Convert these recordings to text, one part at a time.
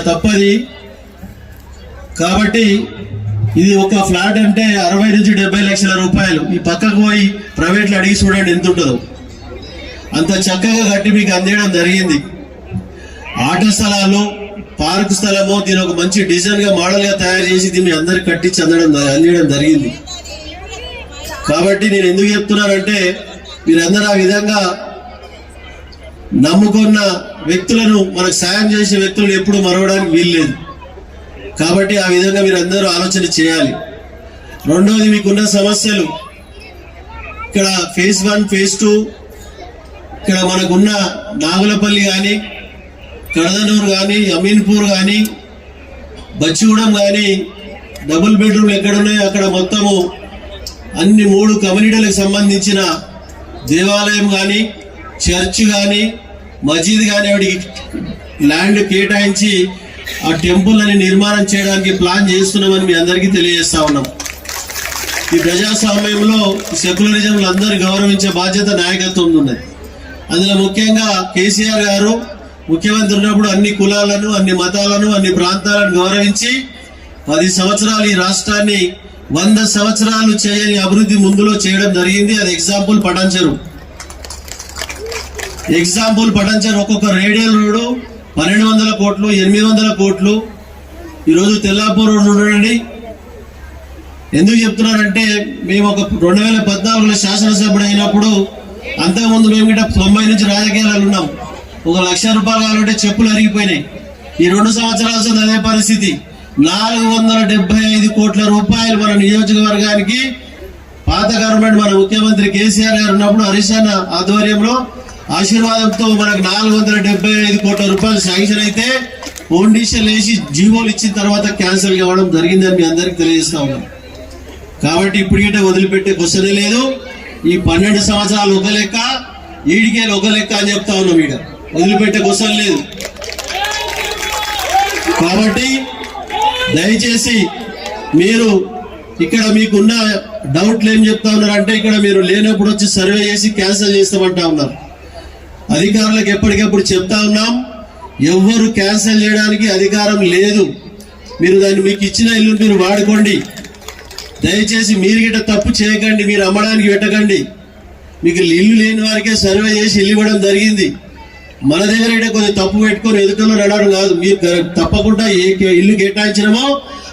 తప్పది. కాబట్టి ఇది ఒక ఫ్లాట్ అంటే 60 నుంచి 70 లక్షల రూపాయలు. ఈ పక్కకు పోయి ప్రైవేట్లో అడిగి చూడండి ఎంత ఉంటుందో. అంత చక్కగా కట్టి మీకు అందేయడం జరిగింది. ఆట స్థలాలు, పార్క్ స్థలము, దీని ఒక మంచి డిజైన్ గా మోడల్ గా తయారు చేసి దీన్ని అందరికి కట్టించి అందేయడం జరిగింది. కాబట్టి నేను ఎందుకు చెప్తున్నానంటే మీరందరూ ఆ విధంగా నమ్ముకున్న వ్యక్తులను, మనకు సాయం చేసే వ్యక్తులను ఎప్పుడు మరవడానికి వీల్లేదు. కాబట్టి ఆ విధంగా మీరందరూ ఆలోచన చేయాలి. రెండోది, మీకున్న సమస్యలు ఇక్కడ ఫేజ్ 1, ఫేజ్ 2, ఇక్కడ మనకున్న నాగులపల్లి కానీ, కడదనూరు కానీ, అమీన్పూర్ కానీ, బచ్చిగూడెం కానీ, డబుల్ బెడ్రూమ్లు ఎక్కడున్నాయో అక్కడ మొత్తము అన్ని 3 కమ్యూనిటీలకు సంబంధించిన దేవాలయం కానీ, చర్చ్ కానీ, మసీద్ కానీ వాటికి ల్యాండ్ కేటాయించి ఆ టెంపుల్ అని నిర్మాణం చేయడానికి ప్లాన్ చేస్తున్నామని మీ అందరికీ తెలియజేస్తా ఉన్నాం. ఈ ప్రజాస్వామ్యంలో సెక్యులరిజంలు అందరూ గౌరవించే బాధ్యత నాయకత్వం ఉన్నది. అందులో ముఖ్యంగా కేసీఆర్ గారు ముఖ్యమంత్రి ఉన్నప్పుడు అన్ని కులాలను, అన్ని మతాలను, అన్ని ప్రాంతాలను గౌరవించి 10 సంవత్సరాలు ఈ రాష్ట్రాన్ని 100 సంవత్సరాలు చేయని అభివృద్ధి ముందులో చేయడం జరిగింది. అది ఎగ్జాంపుల్ పటాన్చెరు. ఒక్కొక్క రేడియల్ రోడ్డు 1200 కోట్లు, 800 కోట్లు. ఈరోజు తెల్లాపూర్ రోడ్డు చూడండి. ఎందుకు చెప్తున్నానంటే మేము ఒక 2014లో శాసనసభ్యుడు అయినప్పుడు, అంతకుముందు మేము ఇట్లా 90 నుంచి రాజకీయాలు ఉన్నాం. 1 లక్ష రూపాయలు కావాలంటే చెప్పులు అరిగిపోయినాయి. ఈ 2 సంవత్సరాల అదే పరిస్థితి. 475 కోట్ల రూపాయలు మన నియోజకవర్గానికి పాత గవర్నమెంట్, మన ముఖ్యమంత్రి కేసీఆర్ గారు ఉన్నప్పుడు హరీష్ అన్న ఆధ్వర్యంలో ఆశీర్వాదంతో మనకు 475 కోట్ల రూపాయలు శాంక్షన్ అయితే ఫౌండేషన్ వేసి జీవోలు ఇచ్చిన తర్వాత క్యాన్సిల్ కావడం జరిగిందని మీ అందరికి తెలియజేస్తా ఉన్నాం. కాబట్టి ఇప్పటికే వదిలిపెట్టే క్వశ్చనే లేదు. ఈ 12 సంవత్సరాలు ఒక లెక్క, ఈడికేలు ఒక లెక్క అని చెప్తా ఉన్నాం. ఈడ వదిలిపెట్టే క్వశ్చన్ లేదు. కాబట్టి దయచేసి మీరు ఇక్కడ మీకున్న డౌట్లు ఏం చెప్తా ఉన్నారంటే, ఇక్కడ మీరు లేనప్పుడు వచ్చి సర్వే చేసి క్యాన్సిల్ చేస్తామంటా ఉన్నారు. అధికారులకు ఎప్పటికప్పుడు చెప్తా ఉన్నాం, ఎవ్వరు క్యాన్సిల్ చేయడానికి అధికారం లేదు. మీరు దాన్ని మీకు ఇచ్చిన ఇల్లు మీరు వాడుకోండి. దయచేసి మీరు గిట్ట తప్పు చేయకండి, మీరు అమ్మడానికి పెట్టకండి. మీకు ఇల్లు లేని వారికే సర్వే చేసి ఇల్లు ఇవ్వడం జరిగింది. మన దగ్గర ఇట్లా కొంచెం తప్పు పెట్టుకొని ఎదుటలో నడవడం కాదు. మీరు తప్పకుండా ఏ ఇల్లు కేటాయించినమో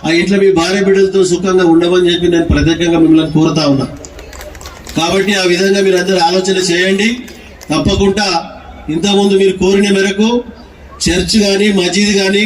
ఆ ఇంట్లో మీ భార్య బిడ్డలతో సుఖంగా ఉండమని చెప్పి నేను ప్రత్యేకంగా మిమ్మల్ని కోరుతా ఉన్నా. కాబట్టి ఆ విధంగా మీరు అందరూ ఆలోచన చేయండి. తప్పకుండా ఇంతకుముందు మీరు కోరిన మేరకు చర్చ్ కానీ, మసీద్ కానీ,